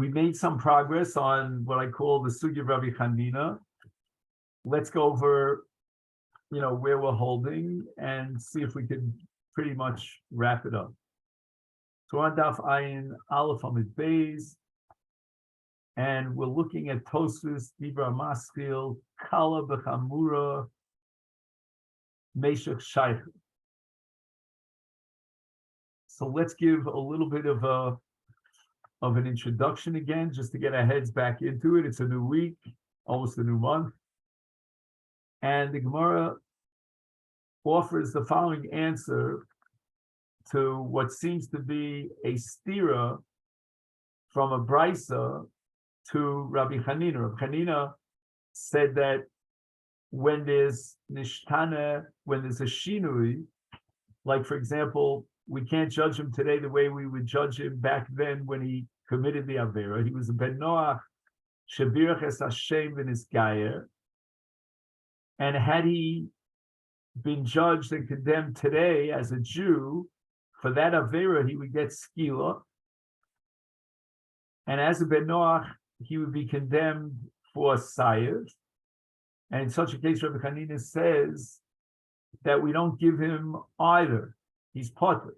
We made some progress on what I call the Sugya of Rabbi Chanina. Let's go over, where we're holding and see if we can pretty much wrap it up. So on Daf Ayin Aleph Amid Beis, and we're looking at Tosfos Dibra Maskil Kala B'Chamura Meshech Shaykh. So let's give a little bit of an introduction again, just to get our heads back into it. It's a new week, almost a new month. And the Gemara offers the following answer to what seems to be a stira from a brisa to Rabbi Chanina. Rabbi Chanina said that when there's nishtana, when there's a shinui, like for example, we can't judge him today the way we would judge him back then when he committed the Avera. He was a Ben Noach, Shabirach es Hashem v'nisgayer. And had he been judged and condemned today as a Jew, for that Avera, he would get skila. And as a Ben Noach, he would be condemned for sayev. And in such a case, Rabbi Chanina says that we don't give him either. He's potter.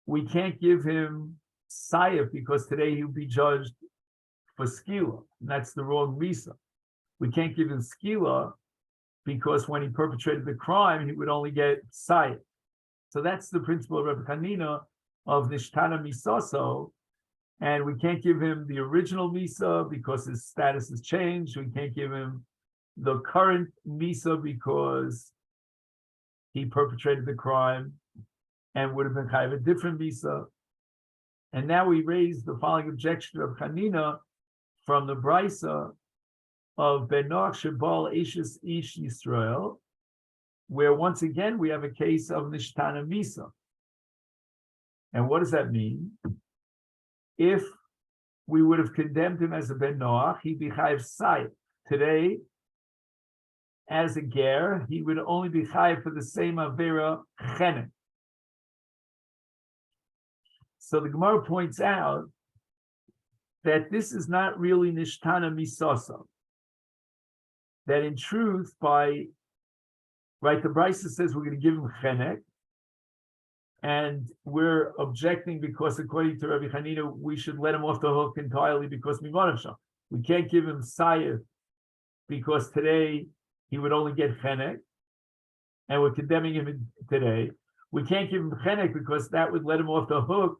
We can't give him sayev because today he'll be judged for skila. And that's the wrong misa. We can't give him skila because when he perpetrated the crime, he would only get sayev. So that's the principle of Rabbi Chanina of nishtana misaso. And we can't give him the original misa because his status has changed. We can't give him the current misa because he perpetrated the crime and would have been kind of a different misa. And now we raise the following objection of Chanina from the brisa of Ben Noach Shebal Eishes Ish Yisrael, where once again we have a case of nishtana misa. And what does that mean? If we would have condemned him as a Ben Noach, he'd be chayiv sayif. Today, as a ger, he would only be chayiv for the same avera chenek. So the Gemara points out that this is not really nishtana misasa. That in truth, the Brisa says we're going to give him chenek, and we're objecting because according to Rabbi Chanina, we should let him off the hook entirely because mimanavsham. We can't give him sayev because today he would only get chenek, and we're condemning him today. We can't give him chenek because that would let him off the hook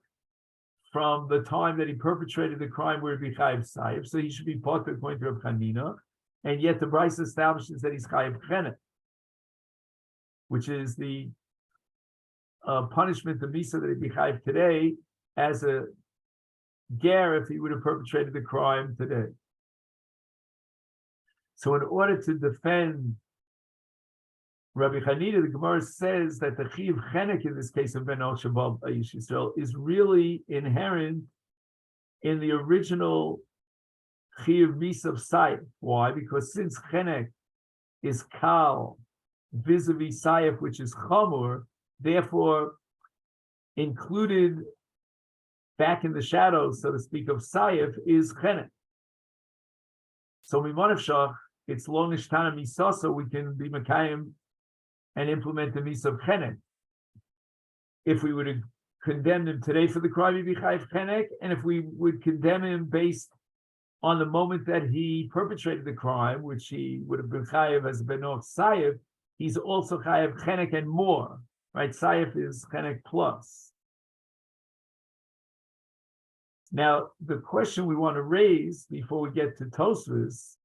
from the time that he perpetrated the crime where it'd be chayiv sayev. So he should be potter according to Rabbi Chanina, and yet the Brisa establishes that he's chayiv chenek, which is the punishment, the misa that he'd be chayiv today as a ger if he would have perpetrated the crime today. So in order to defend Rabbi Chanina, the Gemara says that the chiv chenek in this case of Ben Noach Shebal Eish Yisrael is really inherent in the original chiv misa of sayif. Why? Because since chenek is kal vis-a-vis sayif, which is chamur, therefore included back in the shadows, so to speak, of sayif is chenek. So mimanavshach, it's lo nishtana misa, so we can be makayim and implement the misa of chenek. If we would have condemned him today for the crime, he'd be chayiv chenek, and if we would condemn him based on the moment that he perpetrated the crime, which he would have been chayiv as a ben noach sayif, he's also chayiv chenek and more. Right, sayif is chenek plus. Now, the question we want to raise before we get to Tosfos,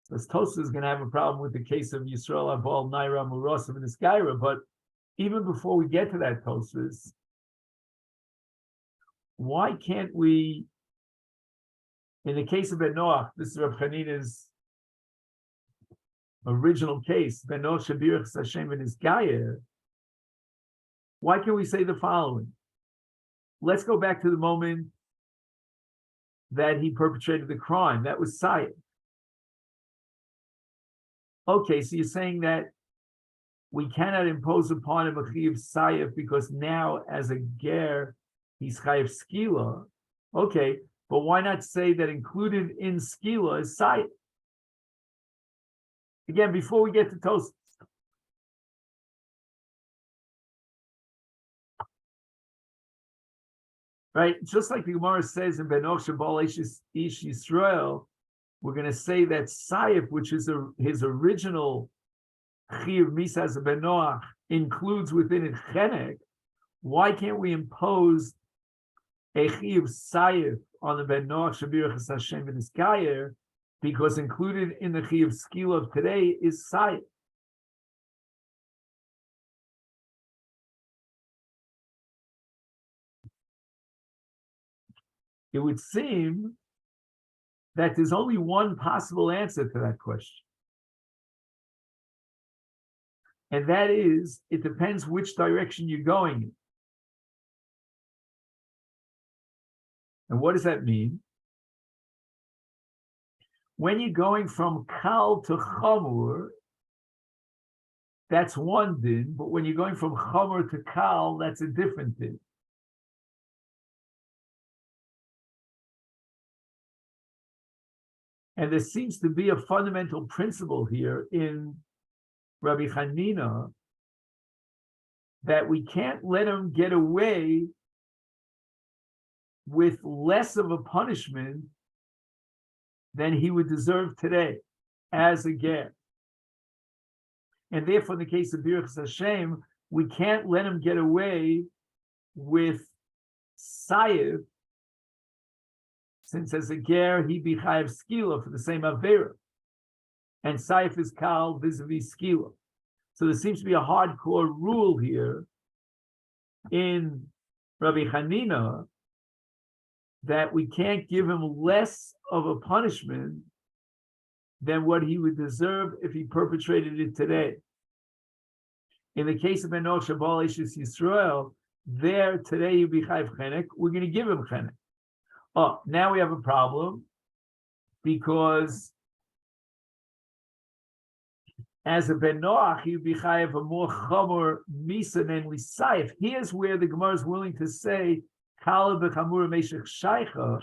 because Tosfos is going to have a problem with the case of Yisrael Aval Naira Murasim and Isgaira, but even before we get to that Tosfos, why can't we, in the case of Ben Noach, this is Rabbi Chanina's original case, Ben Noach Shabirach Hashem and Isgaira, why can we say the following? Let's go back to the moment that he perpetrated the crime. That was sayif. Okay, so you're saying that we cannot impose upon him a chiv sayif because now as a ger, he's chayiv skila. Okay, but why not say that included in skila is sayif? Again, before we get to toast. Right, just like the Gemara says in Benoch Shabal Ish Yisrael, we're going to say that Sayif, which is his original Chiyuv Misas Benoach, includes within it Chenek. Why can't we impose a Chiyuv Sayif on the Benoach Shabir Hashem and Iskayer? Because included in the Chiyuv Skil of today is Sayif. It would seem that there's only one possible answer to that question. And that is, it depends which direction you're going in. And what does that mean? When you're going from Kal to Chamur, that's one din, but when you're going from Chamur to Kal, that's a different din. And there seems to be a fundamental principle here in Rabbi Chanina that we can't let him get away with less of a punishment than he would deserve today as a ger. And therefore, in the case of Birchas Hashem, we can't let him get away with Sayif, since as a ger, he be chayav skila for the same avera. And Sayif is kal vis-a-vis skila. So there seems to be a hardcore rule here in Rabbi Chanina that we can't give him less of a punishment than what he would deserve if he perpetrated it today. In the case of Benoch Shabal Eishes Yisrael, there today you be chayav chenek, we're going to give him chenek. Oh, now we have a problem because as a Ben Noach, he'd be chayav a more chamor misa, namely saif. Here's where the Gemara is willing to say kala b'chamur meshech shaycha,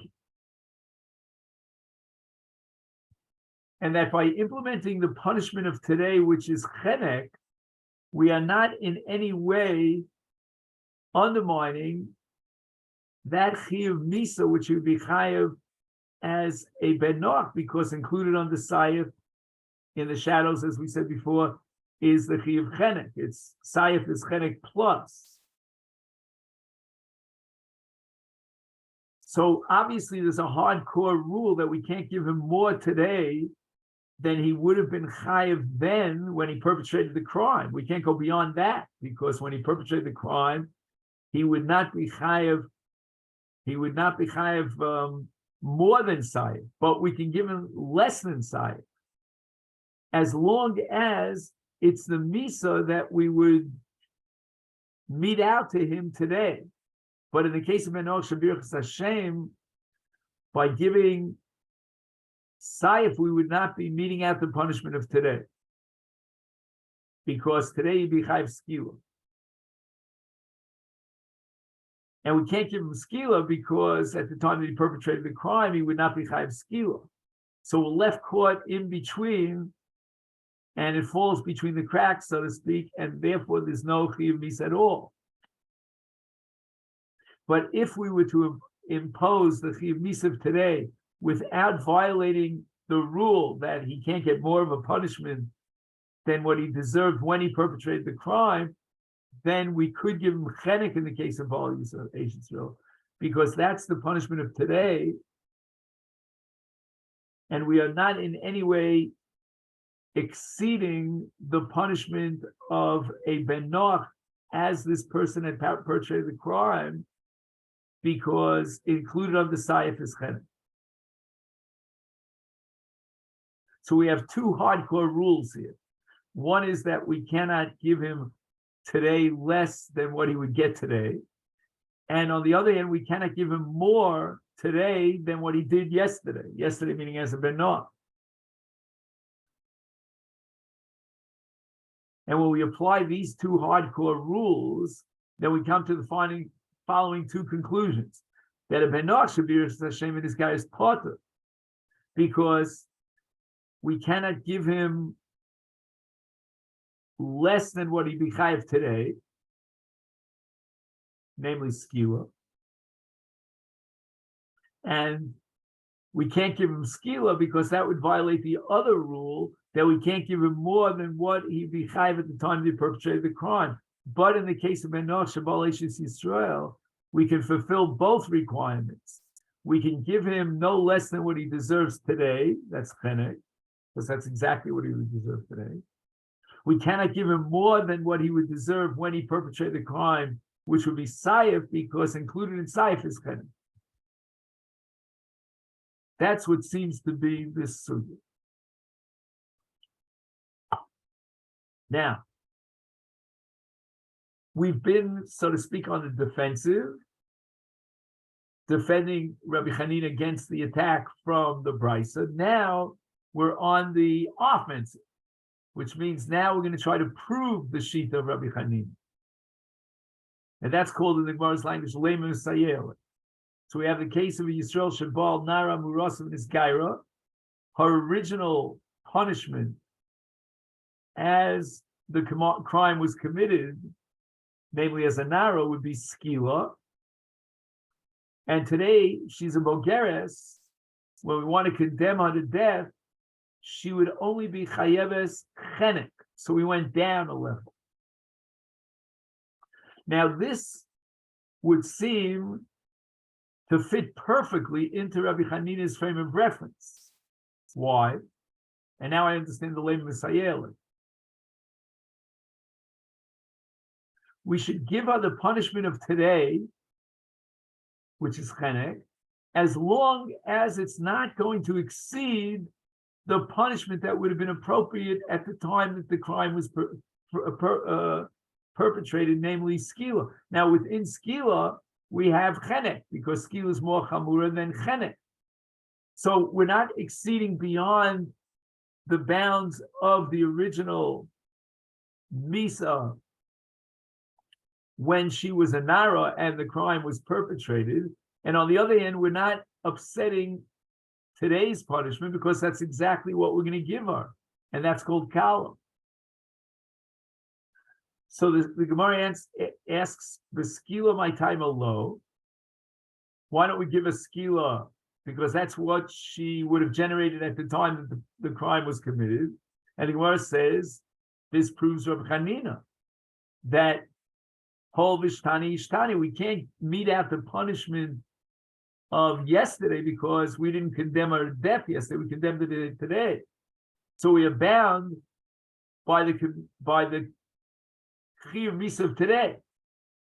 and that by implementing the punishment of today, which is chenek, we are not in any way undermining that chiyuv misa, which would be chayav as a Ben Noach, because included on the sayif in the shadows, as we said before, is the chiyuv chenek. It's sayif is chenek plus. So obviously there's a hardcore rule that we can't give him more today than he would have been chayav then when he perpetrated the crime. We can't go beyond that, because when he perpetrated the crime, he would not be chayav. He would not be chayav more than sayif, but we can give him less than sayif, as long as it's the misa that we would mete out to him today. But in the case of Benoch Shabirchas Hashem, by giving sayif, we would not be meting out the punishment of today, because today you'd be chayav skila. And we can't give him skila because at the time that he perpetrated the crime, he would not be chayav skila. So we're left caught in between, and it falls between the cracks, so to speak, and therefore there's no chiyuv misa at all. But if we were to impose the chiyuv misa of today without violating the rule that he can't get more of a punishment than what he deserved when he perpetrated the crime, then we could give him chenek in the case of Baal Yisrael, because that's the punishment of today, and we are not in any way exceeding the punishment of a Ben Noach as this person had perpetrated the crime, because included on the sayif is chenek. So we have two hardcore rules here. One is that we cannot give him today less than what he would get today. And on the other hand, we cannot give him more today than what he did yesterday. Yesterday meaning as a Ben Noach. And when we apply these two hardcore rules, then we come to the following two conclusions. that a Benoch should be Rosh Hashem and this guy is potter, because we cannot give him less than what he be chayiv today, namely skila, and we can't give him skila because that would violate the other rule that we can't give him more than what he be chayiv at the time he perpetrated the crime. But in the case of Benoch Shabal Eishes Yisrael, we can fulfill both requirements. We can give him no less than what he deserves today. That's chenek, because that's exactly what he would deserve today. We cannot give him more than what he would deserve when he perpetrated the crime, which would be sayif, because included in sayif is chenek. That's what seems to be this sugya. Now, we've been, so to speak, on the defensive, defending Rabbi Chanina against the attack from the Brisa. Now we're on the offensive, which means now we're going to try to prove the sheet of Rabbi Chanina. And that's called in the Gemara's language, Lema Sayel. So we have the case of a Yisrael Shabal Nara Murasim Nisgaira. Her original punishment as the crime was committed, namely as a Nara, would be skila. And today she's a Bogeres. When we want to condemn her to death, she would only be chayeves chenek. So we went down a level. Now this would seem to fit perfectly into Rabbi Chanina's frame of reference. Why? And now I understand the Lema Misayel. We should give her the punishment of today, which is chenek, as long as it's not going to exceed the punishment that would have been appropriate at the time that the crime was perpetrated, namely skila. Now, within skila, we have chenek, because skila is more chamura than chenek. So we're not exceeding beyond the bounds of the original misa when she was a nara and the crime was perpetrated. And on the other hand, we're not upsetting today's punishment because that's exactly what we're going to give her. And that's called kalam. So the Gemara asks, the skila my time low. Why don't we give a skila? Because that's what she would have generated at the time that the crime was committed. And the Gemara says, this proves Rabbi Chanina, that Hol vishtani ishtani, we can't mete out the punishment of yesterday because we didn't condemn her to death yesterday, we condemned her today. So we are bound by the chiyuv misa of today,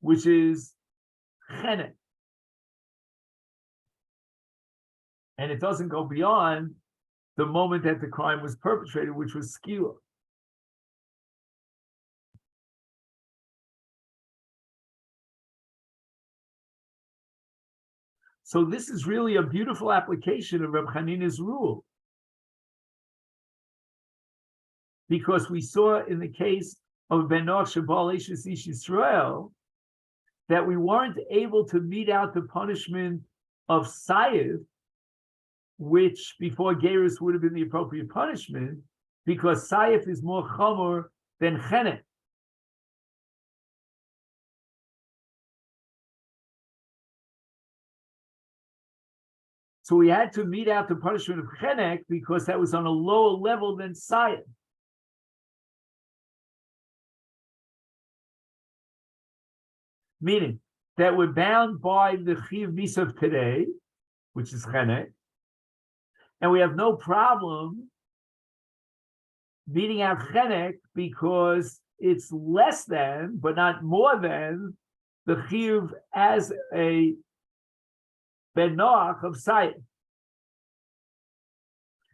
which is chenek. And it doesn't go beyond the moment that the crime was perpetrated, which was skila. So this is really a beautiful application of Reb Chanina's rule. Because we saw in the case of Benoch Shabal Eishes Ish Yisrael that we weren't able to mete out the punishment of Sayif, which before Gerus would have been the appropriate punishment, because Sayif is more Chomer than Chenek. So we had to mete out the punishment of Chenek because that was on a lower level than Sayif. Meaning that we're bound by the Chiyuv Misa of today, which is Chenek, and we have no problem meeting out Chenek because it's less than, but not more than, the Chiyuv as a Benoch of Sayif.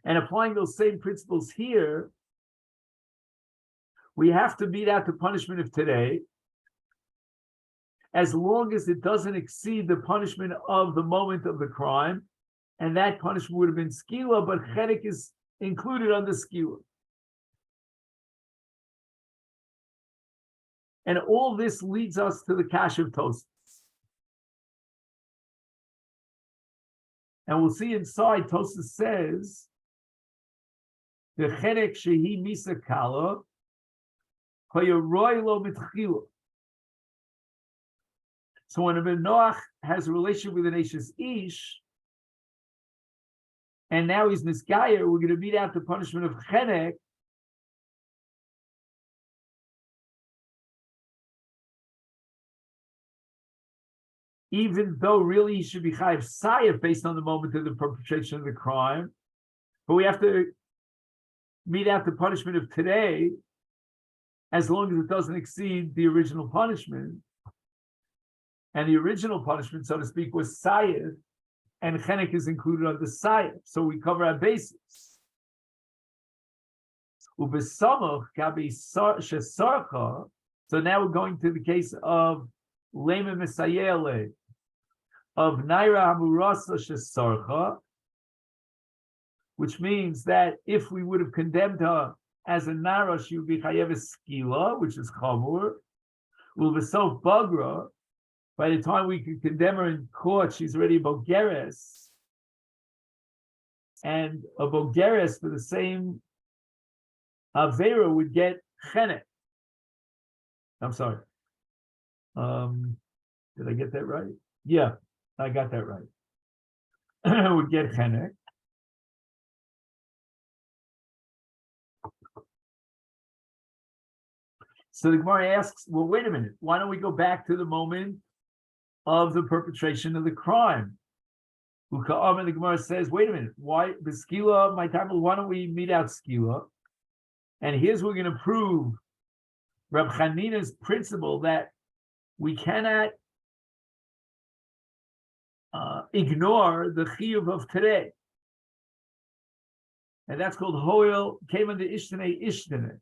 And applying those same principles here, we have to mete out the punishment of today as long as it doesn't exceed the punishment of the moment of the crime, and that punishment would have been skila, but chenek is included under skila. And all this leads us to the Kash of Tosfos. And we'll see inside, Tosfos says, the chenek shehi misa kala, koyaroi lo mitchila. So when a ben Noach has a relationship with an Ashes Ish, and now he's misgayer, we're going to meet out the punishment of chenek. Even though really he should be chayiv sayef based on the moment of the perpetration of the crime, but we have to meet out the punishment of today, as long as it doesn't exceed the original punishment. And the original punishment, so to speak, was sayef, and chenek is included under sayef, so we cover our bases. Ubesamach gabi shesarcha. So now we're going to the case of lema mesayele, of naira hamurasa shesarcha, which means that if we would have condemned her as a nara, she would be chayev skila, which is chamur. Ubesof bagra. By the time we could condemn her in court, she's already a bogeres, and a bogeres for the same avera would get chenek. I'm sorry. Did I get that right? Yeah, I got that right. Would get chenek. So the Gemara asks, well, wait a minute. Why don't we go back to the moment of the perpetration of the crime? And the Gemara says, wait a minute, why the skila, my time, why don't we meet out skila? And here's what we're going to prove Reb Chanina's principle that we cannot ignore the chiyuv of today. And that's called hoil, came under ishtene ishtene.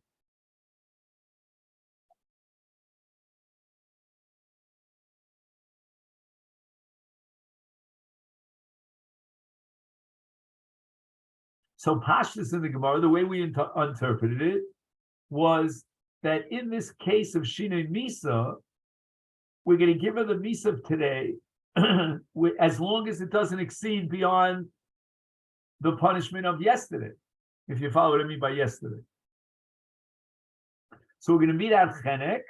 So Pashtus in the Gemara, the way we interpreted it was that in this case of Shinei Misa, we're going to give her the Misa of today as long as it doesn't exceed beyond the punishment of yesterday, if you follow what I mean by yesterday. So we're going to meet out Chenek,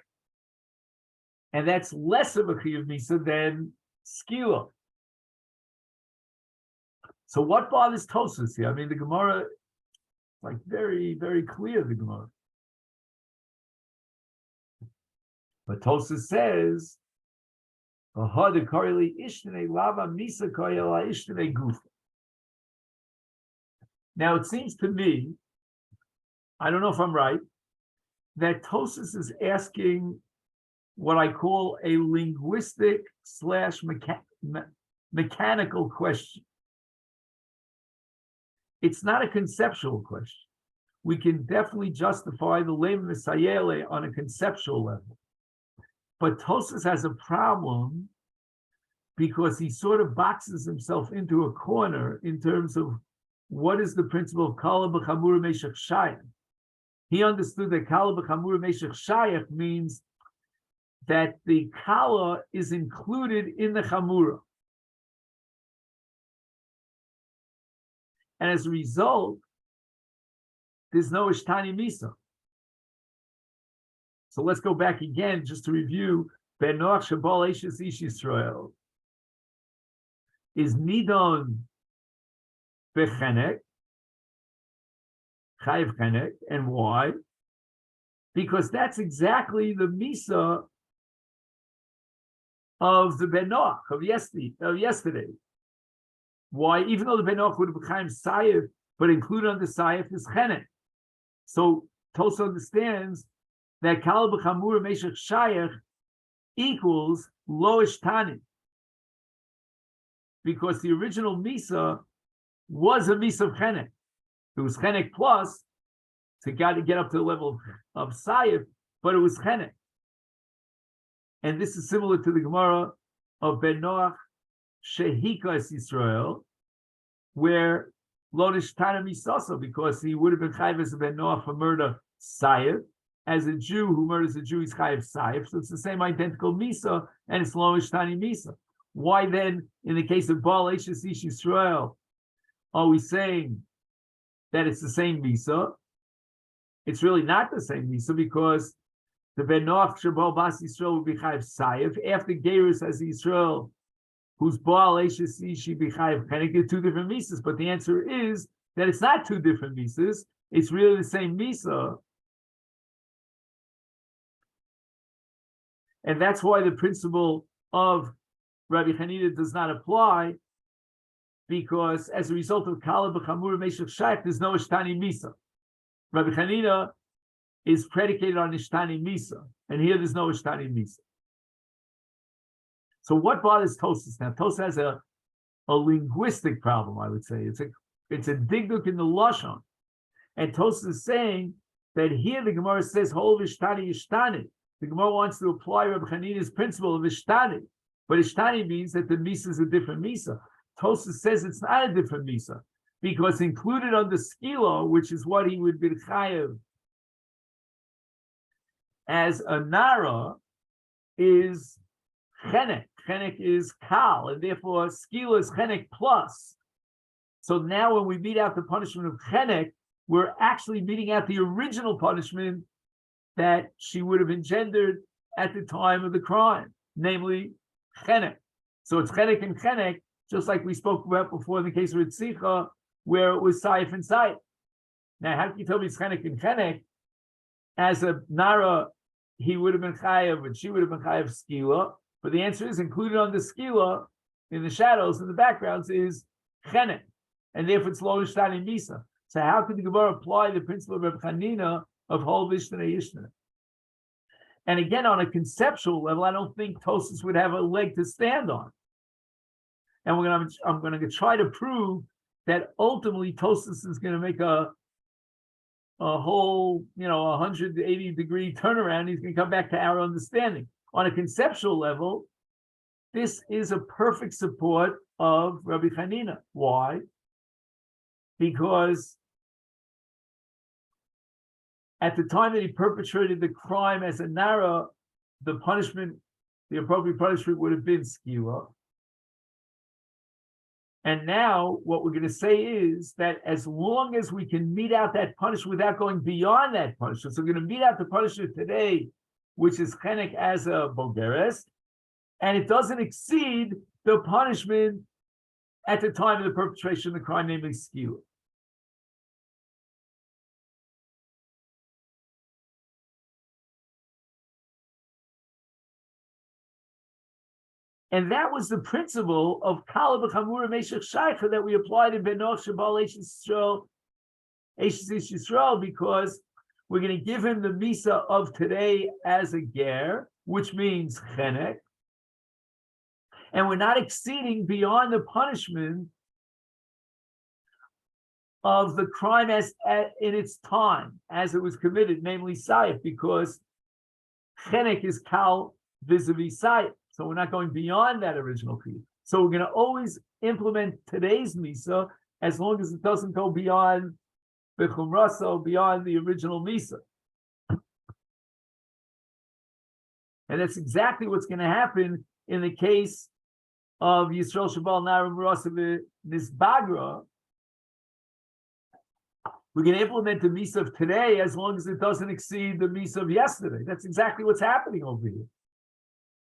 and that's less of a Chiyuv Misa than Skila. So what bothers Tosfos here? I mean, the Gemara, like very, very clear, the Gemara. But Tosfos says, now it seems to me, I don't know if I'm right, that Tosfos is asking what I call a linguistic / mechanical question. It's not a conceptual question. We can definitely justify the Lema Misayele on a conceptual level. But Tosfos has a problem because he sort of boxes himself into a corner in terms of what is the principle of Kala B'Chamura Meshach Shayach. He understood that Kala B'Chamura Meshach Shayach means that the Kala is included in the Chamura. And as a result, there's no Ishtani Misa. So let's go back again just to review. Ben Noach Shabal Eishes Ish Yisrael is Nidon Bechenek, Chayiv Chenek, and why? Because that's exactly the Misa of the Ben Noach of yesterday. Why? Even though the Ben Noach would have become Sayef, but included under Sayef is Chenek. So Tosfos understands that Kal B'Chamur Meshach Shayach equals Lo Ishtani, because the original Misa was a Misa of Chenek. It was Chenek plus to get up to the level of Sayef, but it was Chenek. And this is similar to the Gemara of Ben Noach Shehikas Yisrael, where Lo Nishtana Misasa, because he would have been Chayiv as a Ben Noach for murder Sayef. As a Jew who murders a Jew, he's Chayiv Sayef. So it's the same identical Misa, and it's Lo Nishtani Misa. Why then, in the case of Baal Eishes Ish Yisrael, are we saying that it's the same Misa? It's really not the same Misa because the Benoach Shabal Bas Yisrael would be Chayiv Sayev. After Gerus as Yisrael, whose Baal Eishes Ish be Chayiv Chenek, they're two different Misas. But the answer is that it's not two different Misas. It's really the same Misa. And that's why the principle of Rabbi Chanina does not apply, because as a result of Kala B'Chamur Meshach Shaykh, there's no Ishtani Misa. Rabbi Chanina is predicated on Ishtani Misa, and here there's no Ishtani Misa. So what bothers Tosas now? Tosas has a linguistic problem, I would say. It's a digduk in the Lashon. And Tosas is saying that here the Gemara says, Hol Ishtani Ishtani. The Gemara wants to apply Rabbi Chanina's principle of Ishtani. But Ishtani means that the Misa is a different Misa. Tosas says it's not a different Misa, because included on the Skilo, which is what he would be Chayev as a Nara, is Chenek. Chenek is Kal, and therefore Skilo is Chenek plus. So now when we meet out the punishment of Chenek, we're actually meeting out the original punishment that she would have engendered at the time of the crime, namely Chenek. So it's Chenek and Chenek, just like we spoke about before in the case of Ritzicha, where it was Saif and Saif. Now, how can you tell me it's Chenek and Chenek? As a Nara, he would have been Chayav, and she would have been Chayav Skila. But the answer is included on the Skila, in the shadows, in the backgrounds, is Chenek. And therefore it's Lo Ishtani Misa. So how could the Gemara apply the principle of Reb Chanina of Hol Vishtana Yishtana? And again, on a conceptual level, I don't think Tosas would have a leg to stand on. And I'm going to try to prove that ultimately Tosas is going to make a whole, 180-degree turnaround. He's going to come back to our understanding. On a conceptual level, this is a perfect support of Rabbi Chanina. Why? Because at the time that he perpetrated the crime as a Nara, the appropriate punishment would have been Skila. And now what we're going to say is that as long as we can mete out that punishment without going beyond that punishment, so we're going to mete out the punishment today, which is Chenek as a Bogeres, and it doesn't exceed the punishment at the time of the perpetration of the crime, namely Skila. And that was the principle of Kala B'Chamura Meshach Shaicha that we applied in Benoch Shabal Eishes Yisrael, because we're going to give him the Misa of today as a Ger, which means Chenek. And we're not exceeding beyond the punishment of the crime in its time, as it was committed, namely Saif, because Chenek is Kal vis-a-vis Saif. So we're not going beyond that original creed. So we're going to always implement today's Misa as long as it doesn't go beyond Bechum Raso, beyond the original Misa. And that's exactly what's going to happen in the case of Yisrael Shabal Naram Rasa Nisbagra. We're going to implement the Misa of today as long as it doesn't exceed the Misa of yesterday. That's exactly what's happening over here.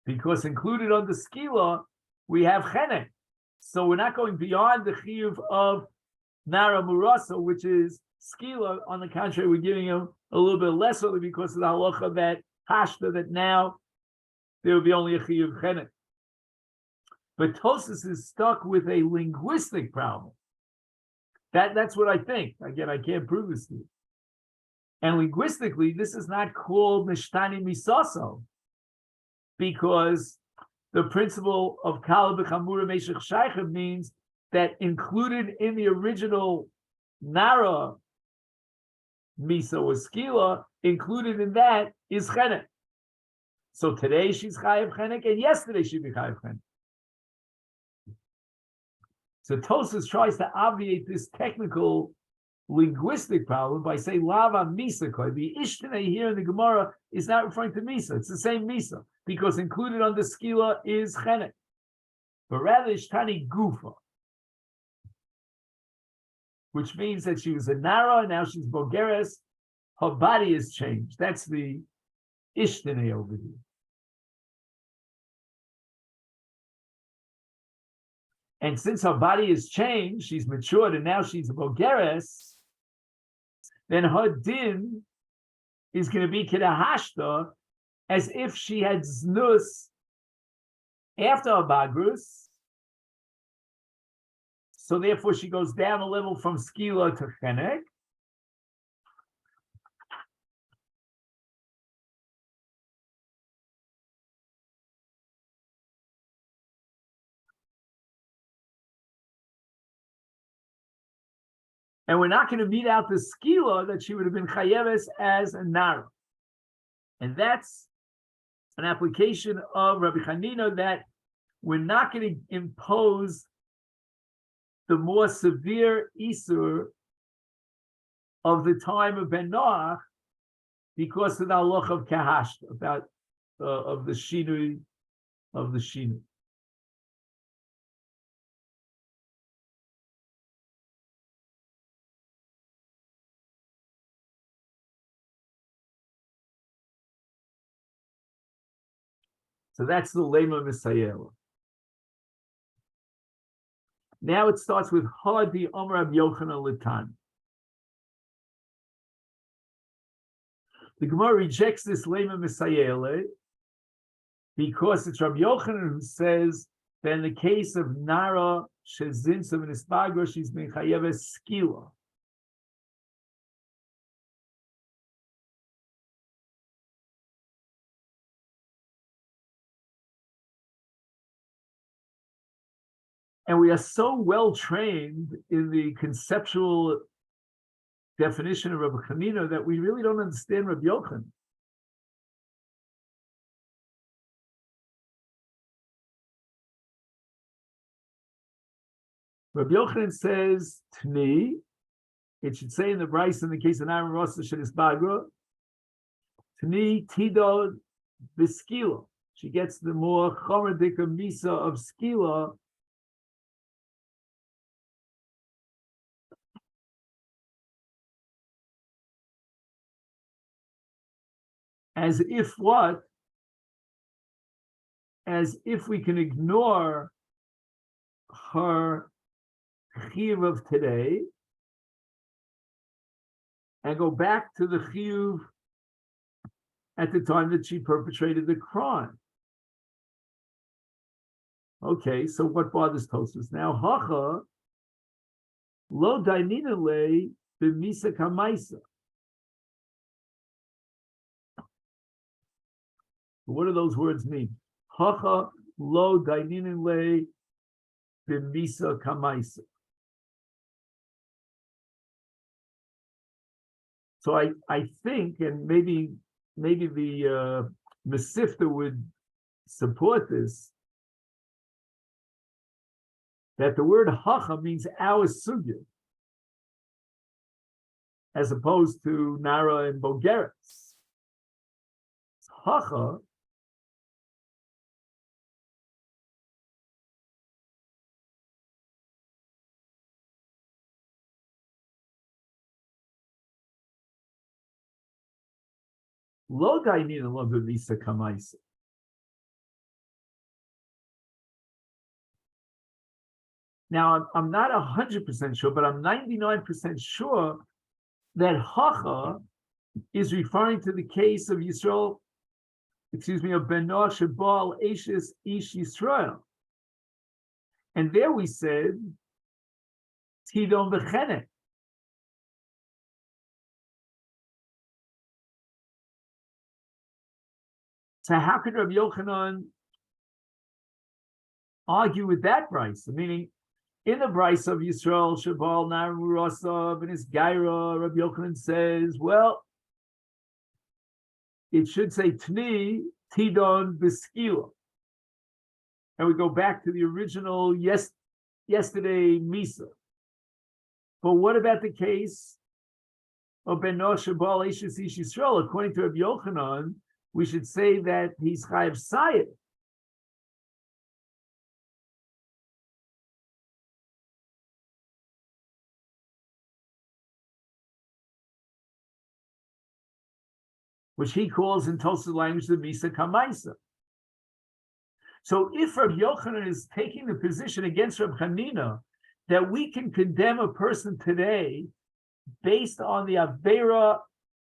Because included on the Skila, we have Chenek. So we're not going beyond the Chiyuv of Nara Murasa, which is Skila. On the contrary, we're giving him a little bit less only because of the halacha that Hashta, that now there will be only a Chiyuv Chenek. But Tosas is stuck with a linguistic problem. That's what I think. Again, I can't prove this to you. And linguistically, this is not called Nishtani Misaso, because the principle of Kala B'Chamura Meshach Shaicha means that included in the original Nara Misa or Skila, included in that is Chenek. So today she's Chayav Chenek, and yesterday she'd be Chayav Chenek. So Tosas tries to obviate this technical linguistic problem by saying Lava Misa Koi. The Ishtana here in the Gemara is not referring to Misa. It's the same Misa, because included on the Skila is Chenek. but rather Ishtani Gufa, which means that she was a Nara, and now she's Bogeres. Her body has changed. That's the Ishtane over here. And since her body has changed, she's matured, and now she's a Bogeres, then her din is going to be Kidahashta, as if she had Znus after her Bagrus. So therefore she goes down a level from Skila to Chenek. And we're not going to meet out the skila that she would have been chayeves as a nara. And that's an application of Rabbi Chanina, that we're not going to impose the more severe isur of the time of Ben Noach because of the halach of kahasht, about of the shinui of the shinui. So that's the Lema Misayela. Now it starts with Hadi Omer Rab Yochanan Litan. The Gemara rejects this Lema Misayela because it's Rab Yochanan who says that in the case of Nara Shezinsav and Isbagra, she's been chayeves skila. And we are so well trained in the conceptual definition of Rabbi Chanina that we really don't understand Rabbi Yochanan. Rabbi Yochanan says, Tni, it should say in the Bryce in the case of Aaron Rosa Shadis Bagra, Tni Tido Biskila. She gets the more Choradika Misa of Skila. As if what? As if we can ignore her chiyuv of today and go back to the chiyuv at the time that she perpetrated the crime. Okay, so what bothers Tosfos? Now, hacha lo dainina le b'misa kamaisa. What do those words mean? Hacha lo dainina le b'misa kamaisa. So I think, and maybe the Masifta would support this, that the word hacha means our sugya, as opposed to Nara and Bogeres. Hacha lo dainina lo b'misa kamaisa. Now, I'm not 100% sure, but I'm 99% sure that hacha is referring to the case of Yisrael, of Ben Noach Shabal Eishes Ish Yisrael. And there we said, Tidon Bechenek. So how could Rabbi Yochanan argue with that Bryce? Meaning, in the Bryce of Yisrael, Shabal, Naram, Rasa, and his Gaira, Rabbi Yochanan says, well, it should say Tni, Tidon, Beskila. And we go back to the original yesterday Misa. But what about the case of Ben Noach Shabal, Eishes Ish Yisrael? According to Rabbi Yochanan, we should say that he's Chayav Sayed. which he calls in Tosafos language the Misa Kamaisa. So if Rabbi Yochanan is taking the position against Rabbi Chanina that we can condemn a person today based on the Avera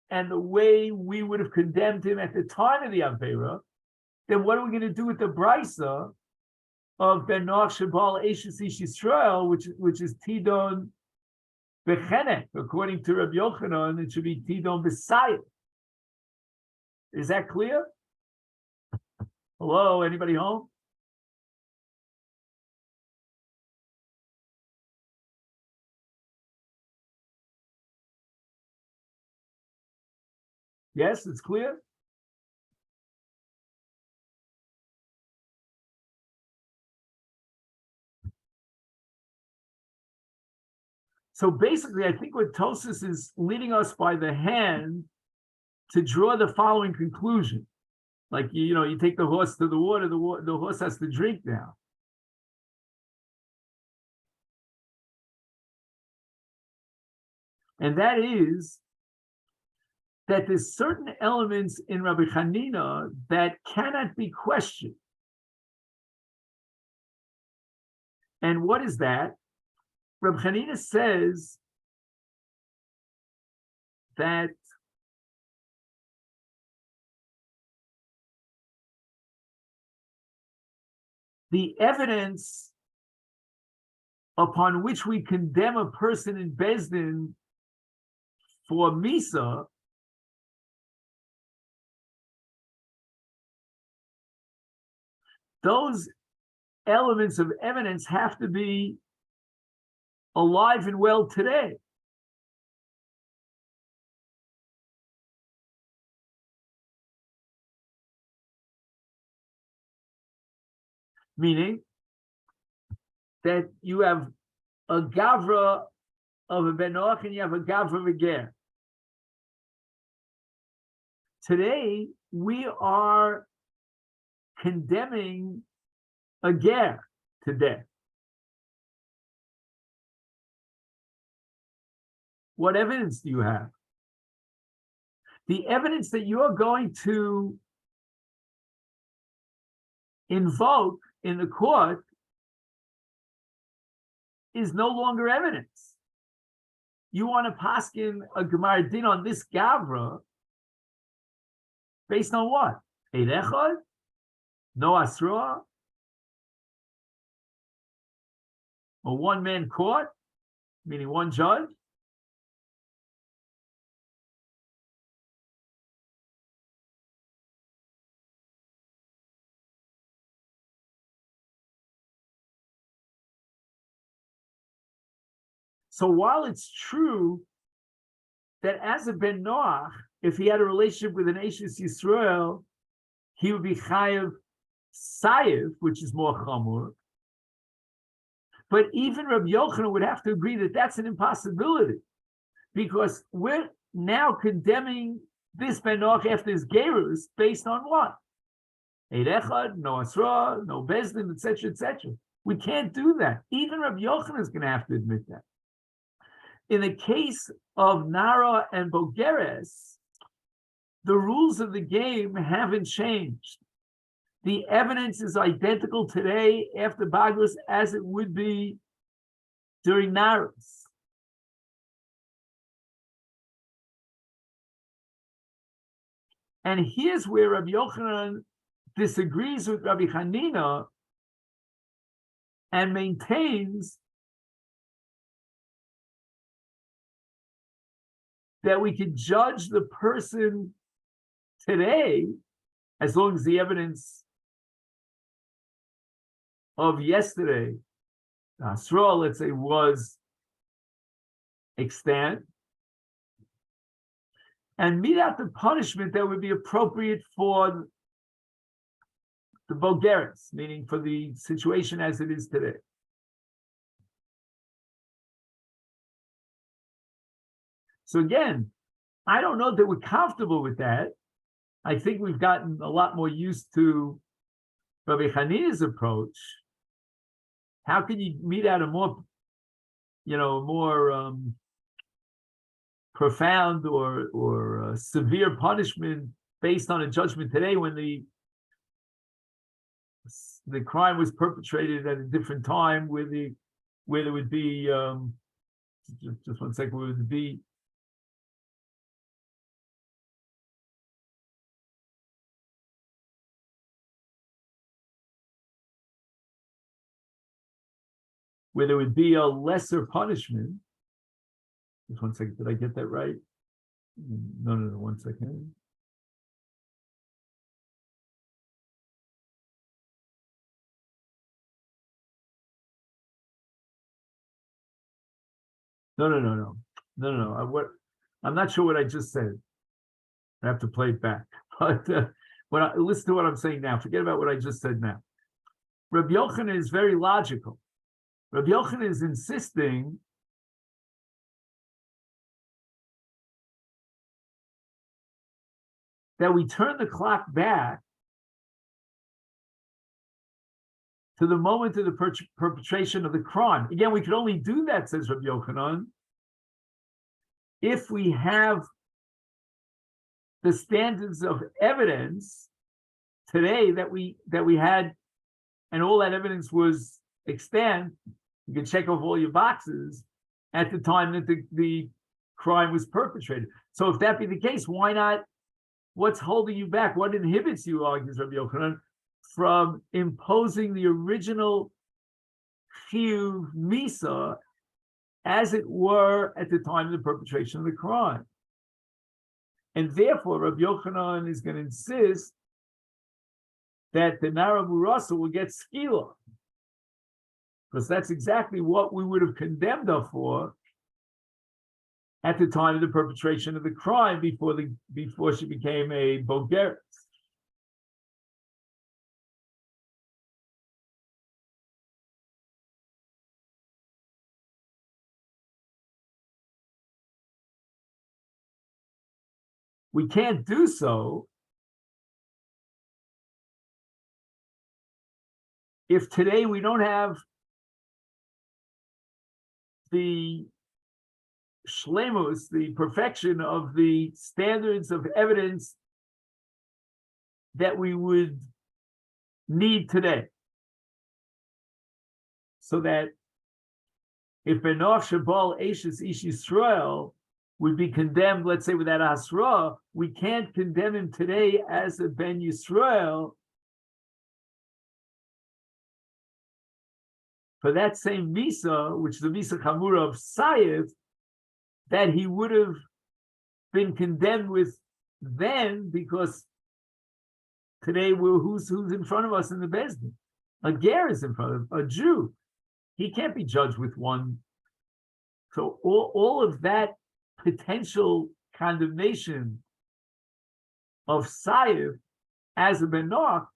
and the way we would have condemned him at the time of the Avera, then what are we going to do with the Brisa of Ben Noach Shabal Eishes Ish Yisrael, which is Tidon Bechenek? According to Rabbi Yochanan, it should be Tidon B'Sayit. Is that clear? Hello, anybody home? Yes, it's clear. So basically, I think what Tosafos is leading us by the hand to draw the following conclusion. Like, you take the horse to the water, the horse has to drink now. And that is that there's certain elements in Rabbi Chanina that cannot be questioned. And what is that? Rabbi Chanina says that the evidence upon which we condemn a person in Beis Din for Misa those elements of evidence have to be alive and well today. Meaning that you have a gavra of a Ben Noach and you have a gavra of a ger. Today, we are condemning a ger to death. What evidence do you have? The evidence that you are going to invoke in the court is no longer evidence. You want to paskin a Gemara din on this gavra based on what? Eid echad? No asra? A one-man court? Meaning one judge? So while it's true that as a Ben Noach, if he had a relationship with an Eishes Yisrael, he would be chayav sayiv, which is more chamur. But even Rabbi Yochanan would have to agree that that's an impossibility, because we're now condemning this Ben Noach after his gerus based on what? Eid echad, no asra, no beis din, etc., etc. We can't do that. Even Rabbi Yochanan is going to have to admit that. In the case of Nara and Bogeres, the rules of the game haven't changed. The evidence is identical today after Bagros as it would be during Naras. And here's where Rabbi Yochanan disagrees with Rabbi Chanina and maintains that we could judge the person today as long as the evidence of yesterday, Asra, let's say, was extant, and mete out the punishment that would be appropriate for the Bogeres, meaning for the situation as it is today. So again, I don't know that we're comfortable with that. I think we've gotten a lot more used to Rabbi Chanina's approach. How can you mete out a more profound or severe punishment based on a judgment today when the crime was perpetrated at a different time where there would be just 1 second, where there would be a lesser punishment. Just 1 second, did I get that right? No, 1 second. No. I'm not sure what I just said. I have to play it back. But listen to what I'm saying now. Forget about what I just said now. Rabbi Yochanan is very logical. Rabbi Yochanan is insisting that we turn the clock back to the moment of the perpetration of the crime. Again, we could only do that, says Rabbi Yochanan, if we have the standards of evidence today that we had, and all that evidence was extant. You can check off all your boxes at the time that the crime was perpetrated. So if that be the case, why not? What's holding you back? What inhibits you, argues Rabbi Yochanan, from imposing the original chiyuv misa as it were at the time of the perpetration of the crime? And therefore, Rabbi Yochanan is going to insist that the Narav Urasa will get skila, because that's exactly what we would have condemned her for at the time of the perpetration of the crime before she became a bogeret. We can't do so if today we don't have the shlemus, the perfection of the standards of evidence that we would need today. So that if Benoch Shabal Eishes Ish Yisrael would be condemned, let's say without Asra, we can't condemn him today as a Ben Yisrael for that same Misa, which is the Misa Chamura of Sayev, that he would have been condemned with then, because today who's in front of us in the Bezdin? A ger is in front of a Jew. He can't be judged with one. So all of that potential condemnation of Sayev as a Benoch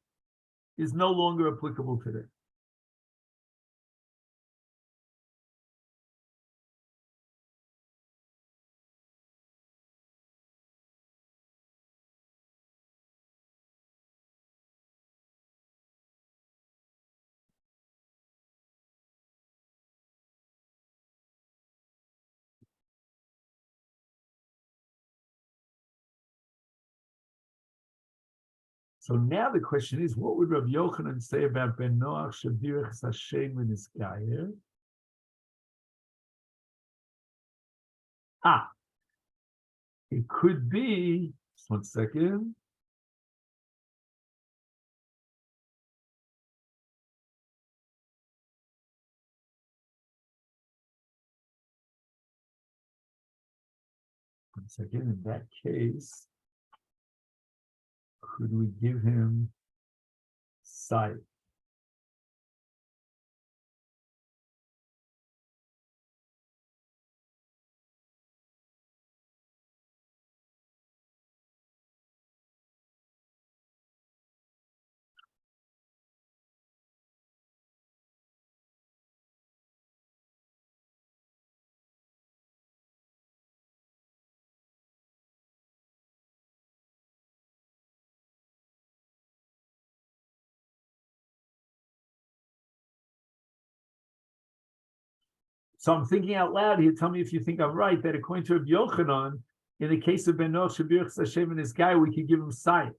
is no longer applicable today. So now the question is, what would Rabbi Yochanan say about Ben Noach Shavirach Hashem and his Gayer? It could be, just 1 second. In that case, could we give him sight? So I'm thinking out loud here. Tell me if you think I'm right, that according to Rabbi Yochanan, in the case of Ben Noach, Shabirch Hashem and this guy, we could give him sight.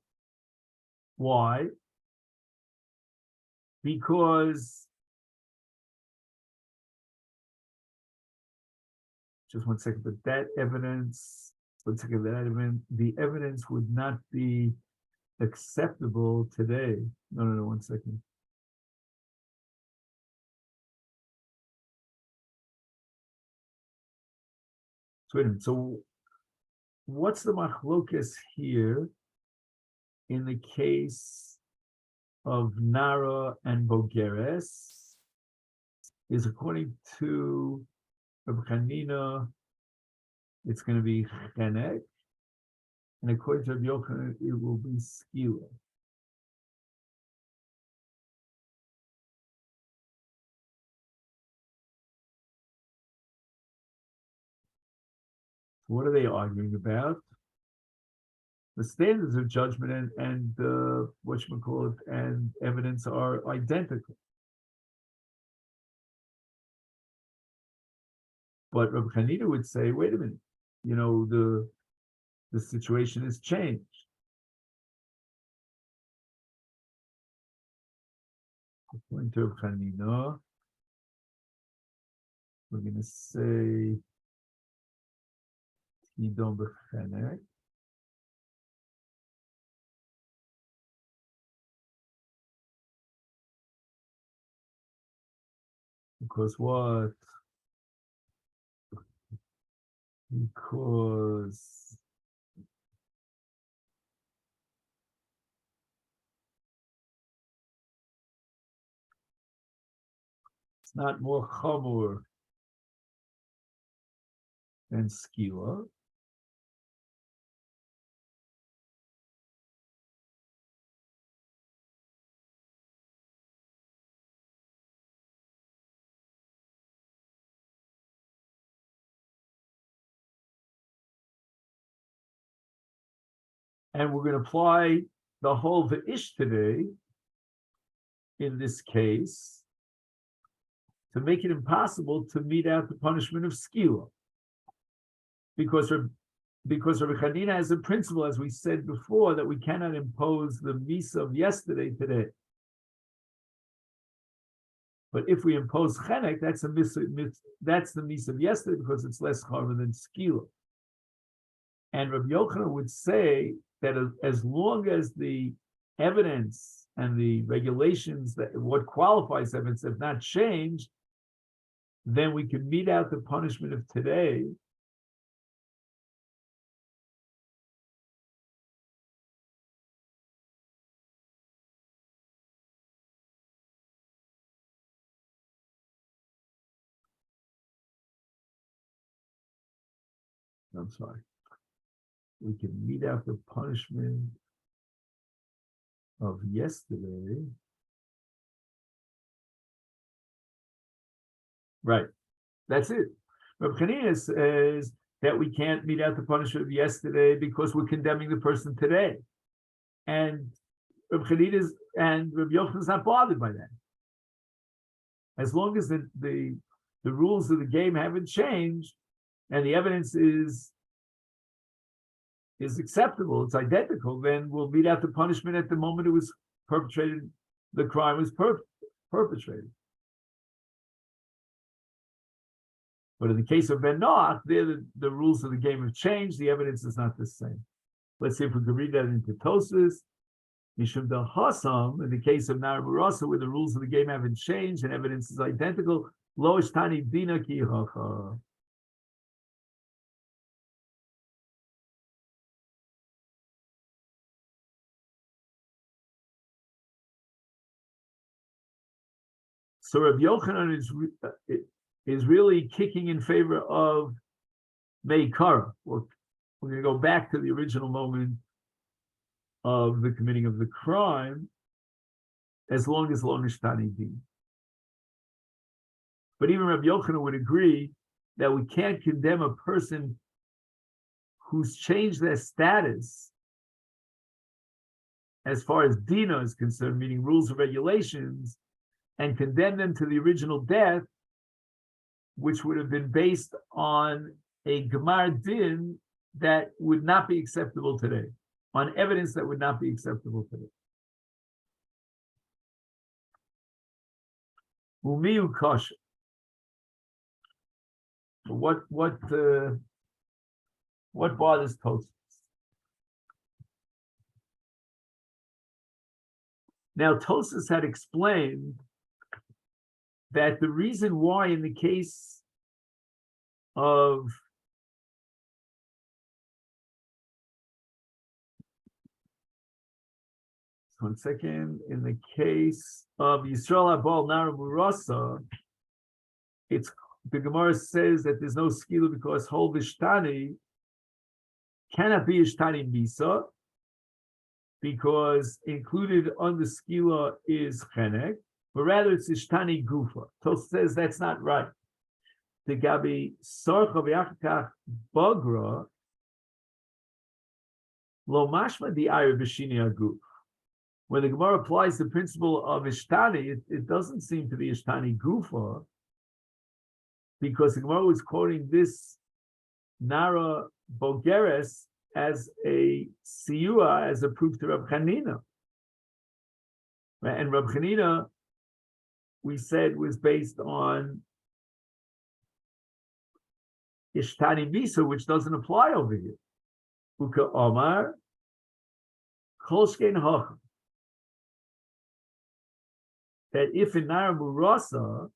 Why? Because, just 1 second, but that evidence, 1 second, the evidence would not be acceptable today. No, 1 second. So wait a minute. So what's the machlokas here in the case of Nara and Bogeres? Is according to Rabbi Chanina, it's going to be Chenek, and according to Rabbi Yochanan, it will be Skila. What are they arguing about? The standards of judgment and whatchamacallit, and evidence are identical. But Rabbi Chanina would say, wait a minute, the situation has changed. According to Rabbi Chanina, we're going to say Tidon B'chenek. Because what? Because it's not more chamur than skila. And we're going to apply the whole V'ish today in this case to make it impossible to mete out the punishment of skila. Because Rabbi Chanina has a principle, as we said before, that we cannot impose the misa of yesterday today. But if we impose chenek, that's the misa of yesterday because it's less harm than skila. And Rabbi Yochanan would say that as long as the evidence and the regulations, that what qualifies evidence, have not changed, then we can mete out the punishment of today. I'm sorry. We can mete out the punishment of yesterday. Right. That's it. Rabbi Chanina says that we can't mete out the punishment of yesterday because we're condemning the person today. And Rabbi Chanina and Rabbi Yochanan is not bothered by that. As long as the rules of the game haven't changed and the evidence is acceptable, it's identical, then we'll mete out the punishment at the moment it was perpetrated, the crime was perpetrated. But in the case of Ben Noach, the rules of the game have changed, the evidence is not the same. Let's see if we can read that into Tosfos. Mishum del Hasam, in the case of Nara Barasa, where the rules of the game haven't changed and evidence is identical, Lo Ishtani Dina Ki Hacha. So Rabbi Yochanan is really kicking in favor of Meikara. We're going to go back to the original moment of the committing of the crime, as long as Lo Nishtani Din. But even Rabbi Yochanan would agree that we can't condemn a person who's changed their status as far as Dina is concerned, meaning rules and regulations, and condemn them to the original death which would have been based on a Gemar din that would not be acceptable today, on evidence that would not be acceptable today. Umiu kosher. What bothers Tosfos? Now Tosfos had explained that the reason why in the case of one second, in the case of Yisrael Abal Nara Murasa, it's the Gemara says that there's no skila because whole vishtani cannot be ishtani misa, because included on the skila is chenek, but rather it's ishtani gufa. Tosfos says that's not right. The gabi sorcha v'achakach bagra lo mashma di ayr b'shini aguf. When the Gemara applies the principle of ishtani, it doesn't seem to be ishtani gufa, because the Gemara was quoting this Nara Bogeres as a siyua, as a proof to Reb Chanina. Right? And Reb Chanina, we said, was based on Ishtani Misa, which doesn't apply over here. Uka Omar, Kolshkein Hoch. That if in Nara Murasa,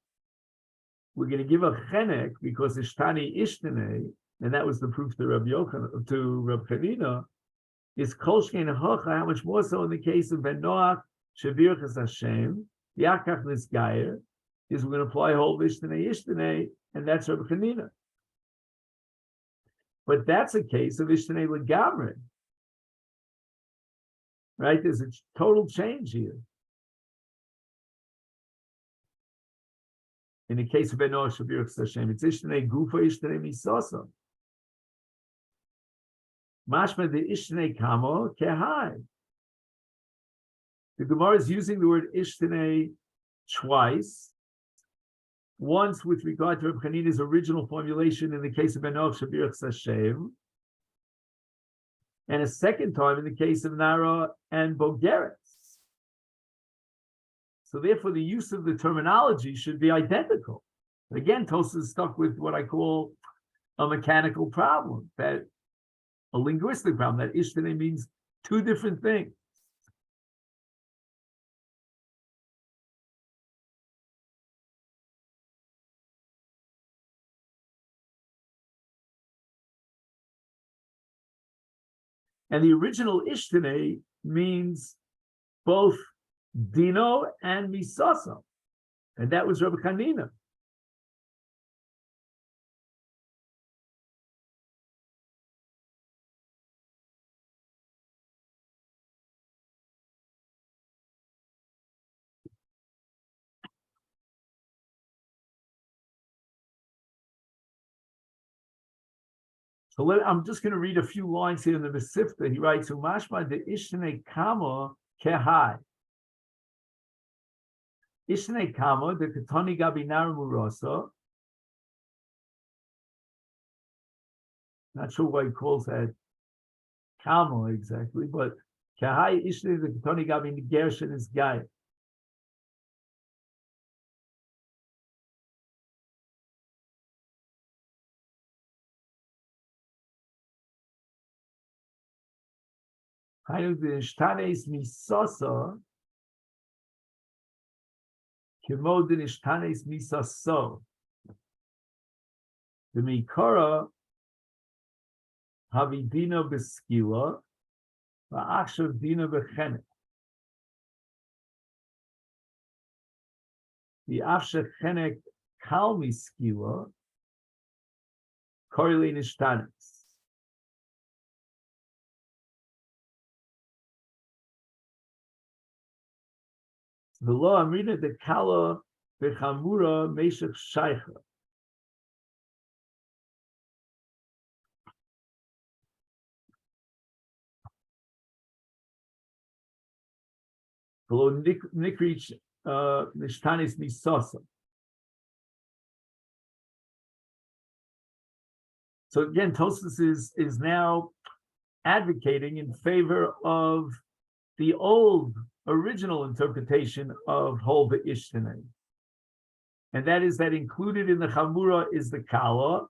we're going to give a chenek because Ishtani Ishtane, and that was the proof to Reb Yochanan, to Reb Chanina, is Kolshkein Hocha, how much more so in the case of Ben Noach, Shabirchas Hashem, Yakach Nisgayer, is we're going to apply whole Ishtane Ishtane, and that's Reb Chanina. But that's a case of Ishtane Legamre. Right? There's a total change here. In the case of Ben Noach, Shabirchas Hashem, it's Ishtane Gufa, Ishtane Misasa. Mashma de Ishtane Kamo Kehai. The Gemara is using the word Ishtane twice. Once with regard to Reb Chanina's original formulation in the case of Ben Noach Shabirchas Hashem, and a second time in the case of Nara and Bogeres. So therefore, the use of the terminology should be identical. But again, Tosfos is stuck with what I call a mechanical problem, that a linguistic problem, that Ishtane means two different things. And the original Ishtane means both Dino and Misasa. And that was Rebbe Chanina. So I'm just going to read a few lines here in the Masechet. He writes, "Umashma de Ishtane Kama Kehai." Ishtane Kama de Ketoni Gabi Nara Murasa. Not sure why he calls that Kama exactly, but Kehai Ishtane de Ketoni Gabi Gershin is Gai. Hainu de Ishtanes Misasa. Kimodin Ishtanes Misaso. The Mikara Havidina Beskila, Va'akshav Dina Bechenek. The Afsha Chenek Kalmi Skila, Korili Ishtanes. The law I'm reading the Kala Bechamura Meshach Shaicha. Below Nikrich Nishtanis Misasa. So again, Tosfos is now advocating in favor of the old original interpretation of Hol V'Ishtene. And that is that included in the Chamura is the Kala,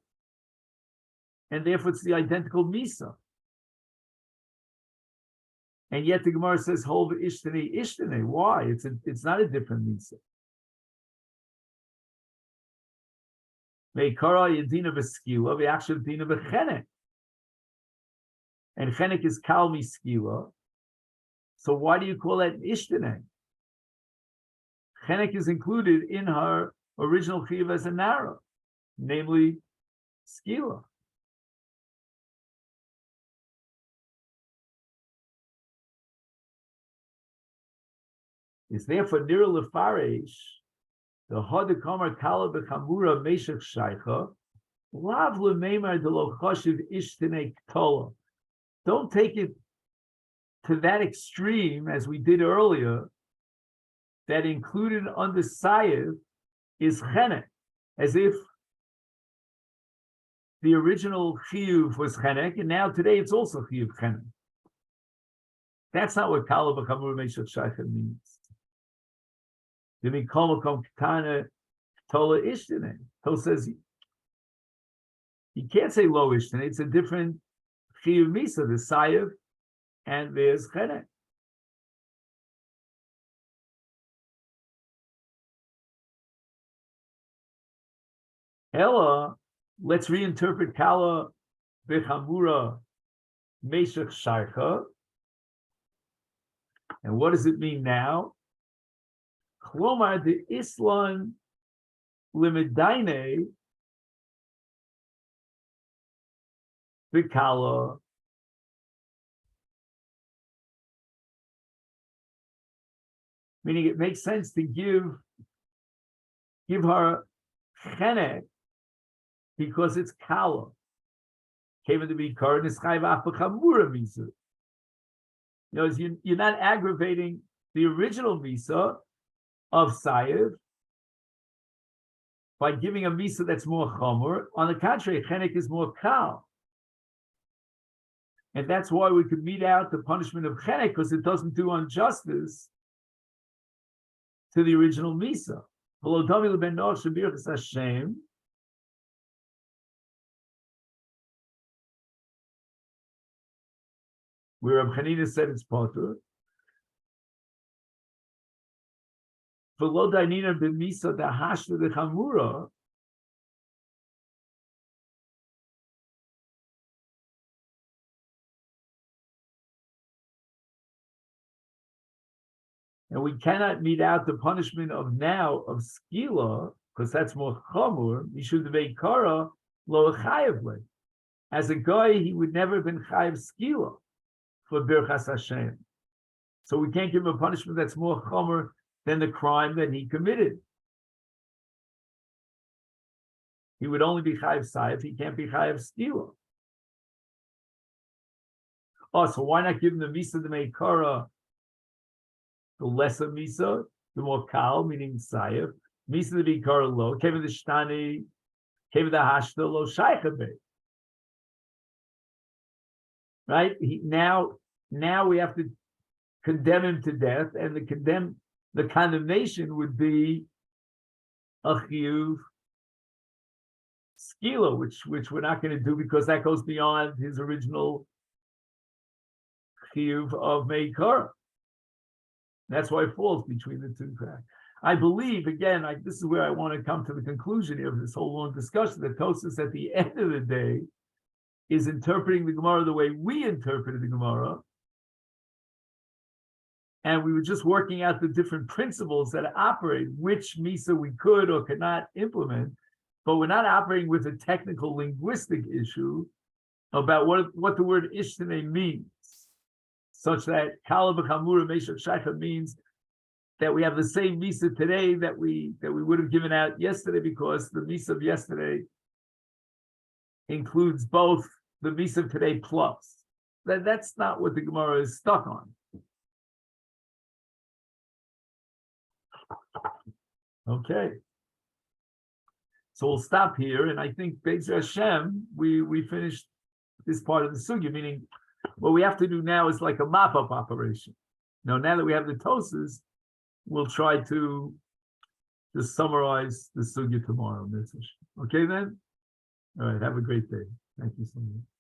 and therefore it's the identical Misa. And yet the Gemara says Hol V'Ishtene Ishtene. Why? It's not a different Misa. Meikara Yedina V'Skila, V'Achshav Dina V'Chenek. And Chenek is Kalmi Skila. So why do you call that Ishtene? Chenek is included in her original Chiv as a Nara, namely Skila. It's therefore Nira Lefaresh, the Hodekamar Kala B'Chamura Meshach Shaycha, Lav L'Meimar de Lo Choshev Ishtene K'tola. Don't take it to that extreme, as we did earlier, that included under Sayev is Chenek, as if the original Chiyuv was Chenek, and now today it's also Chiyuv Chenek. That's not what Kala B'Chamura Meshach Shaycha means. The Mikol Ketana Tola Ishtene. Tol says you can't say Lo Ishtene, it's a different Chiyuv Misa, the Sayev, and there's Chenek. Ella, let's reinterpret Kala B'Chamura Meshach Shaycha. And what does it mean now? Klomar the Islan Limidaine B'Kala. Meaning it makes sense to give her Chenek because it's Kala. Came to be Kar Nischayv Afachamura Misa. You're not aggravating the original Misa of Sayev by giving a Misa that's more Chomer. On the contrary, Chenek is more Kal. And that's why we could mete out the punishment of Chenek, because it doesn't do injustice to the original Misa. Where Chanina said it's potter. V'lo dainina b'misa dahashta dechamura. And we cannot mete out the punishment of now of skila, because that's more chamur. Mishud veikara lo chayavle. As a guy, he would never have been chayav skila for birchas Hashem. So we can't give him a punishment that's more chamur than the crime that he committed. He would only be chayav sayif. He can't be chayav skila. Oh, so why not give him the misa de meikara? The lesser misa, the more kal, meaning sayif. Misa de meikara lo. Kevin the shtani, kevin the hashta lo shaychabe. Right? Now we have to condemn him to death, and the condemnation would be a chiyuv skila, which we're not going to do because that goes beyond his original chiyuv of meikara. That's why it falls between the two cracks. I believe, again, this is where I want to come to the conclusion of this whole long discussion, that Tosfos at the end of the day is interpreting the Gemara the way we interpreted the Gemara, and we were just working out the different principles that operate, which Misa we could or could not implement, but we're not operating with a technical linguistic issue about what the word Ishtene means, such that Kala B'Chamura Meshach Shaycha means that we have the same Misa today that we would have given out yesterday, because the Misa of yesterday includes both the Misa of today plus. That's not what the Gemara is stuck on. Okay. So we'll stop here, and I think Be'ez Hashem, we finished this part of the sugya, meaning what we have to do now is like a mop-up operation. Now that we have the Tosas, we'll try to summarize the sugya tomorrow. Okay then? All right, have a great day. Thank you so much.